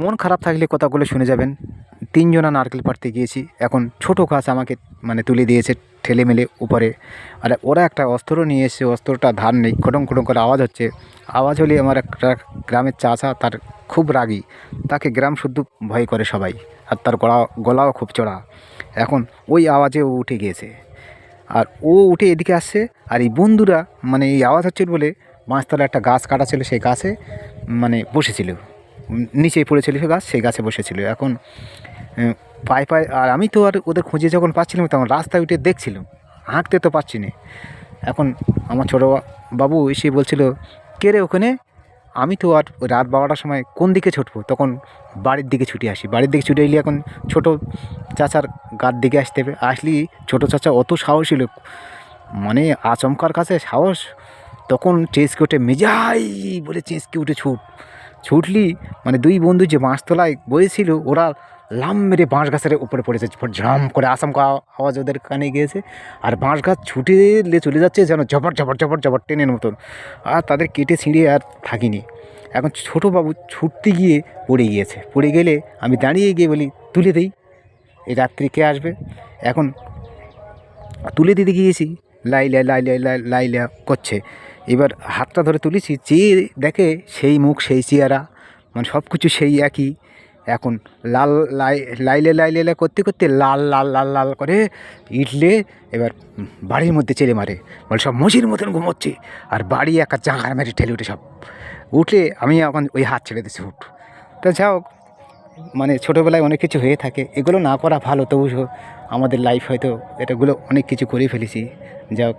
মন খারাপ থাকলে কথাগুলো শুনে যাবেন। তিনজনা নারকেল পাড়তে গিয়েছি, এখন ছোটো গাছ আমাকে মানে তুলে দিয়েছে ঠেলে মেলে উপরে। আর ওরা একটা অস্ত্র নিয়ে এসেছে, অস্ত্রটা ধার নেই, খটং খটং করে আওয়াজ হচ্ছে। আওয়াজ হলে আমার একটা গ্রামের চাচা, তার খুব রাগী, তাকে গ্রাম শুদ্ধ ভয় করে সবাই। আর তার গলাও খুব চড়া। এখন ওই আওয়াজে ও উঠে গিয়েছে, আর ও উঠে এদিকে আসছে। আর এই বন্ধুরা মানে এই আওয়াজ হচ্ছিল বলে পাঁচতলা একটা গাছ কাটা ছিল, সেই গাছে মানে বসেছিল, নিচেই পড়েছিল সে গাছ, সেই গাছে বসেছিল। এখন পায়ে পায়ে, আর আমি তো আর ওদের খুঁজে যখন পাচ্ছিলাম তখন রাস্তায় উঠে দেখছিলাম, হাঁকতে তো পারছি না। এখন আমার ছোটো বাবু এসে বলছিল, কে রে ওখানে? আমি তো আর ওই রাত 12টার সময় কোন দিকে ছুটবো, তখন বাড়ির দিকে ছুটে আসি। বাড়ির দিকে ছুটে এলে এখন ছোটো চাচার গার দিকে আসতে হবে। আসলি ছোটো চাচা অত সাহসী লোক, মানে আচমকার কাছে সাহস। তখন চেঁচকে উঠে মেজাই বলে চেঁচকে উঠে ছুটলি, মানে দুই বন্ধু যে বাঁশতলায় বসেছিল ওরা লাম মেরে বাঁশ গাছের উপরে পড়েছে, ঝাম করে আচমকা আওয়াজ ওদের কানে গিয়েছে। আর বাঁশ গাছ ছুটে চলে যাচ্ছে যেন ঝপট ঝপট ঝপট ঝপট ট্রেনের মতন। আর তাদের কেটে ছিঁড়ে আর থাকিনি। এখন ছোটো বাবু ছুটতে গিয়ে পড়ে গিয়েছে, পড়ে গেলে আমি দাঁড়িয়ে গিয়ে বলি, তুলে দিই, এই রাত্রি কে আসবে। এখন তুলে দিতে গিয়েছি, লাইলা লাইলা লাইলা করছে। এবার হাতটা ধরে তুলেছি, চেয়ে দেখে সেই মুখ সেই চেহারা, মানে সব কিছু সেই একই। এখন লাল লাইলে লাইলে করতে করতে লাল লাল লাল লাল করে ইটলে এবার বাড়ির মধ্যে চেলে মারে, বলে সব মজির মতন ঘুমোচ্ছে। আর বাড়ি একা জাঁগার মেরে ঠেলে উঠে সব উঠলে আমি এখন ওই হাত ছেড়ে দিচ্ছি উঠ। তা যাও, মানে ছোটোবেলায় অনেক কিছু হয়ে থাকে, এগুলো না করা ভালো। তবু আমাদের লাইফ হয়তো এটাগুলো অনেক কিছু করে ফেলেছি। যাক।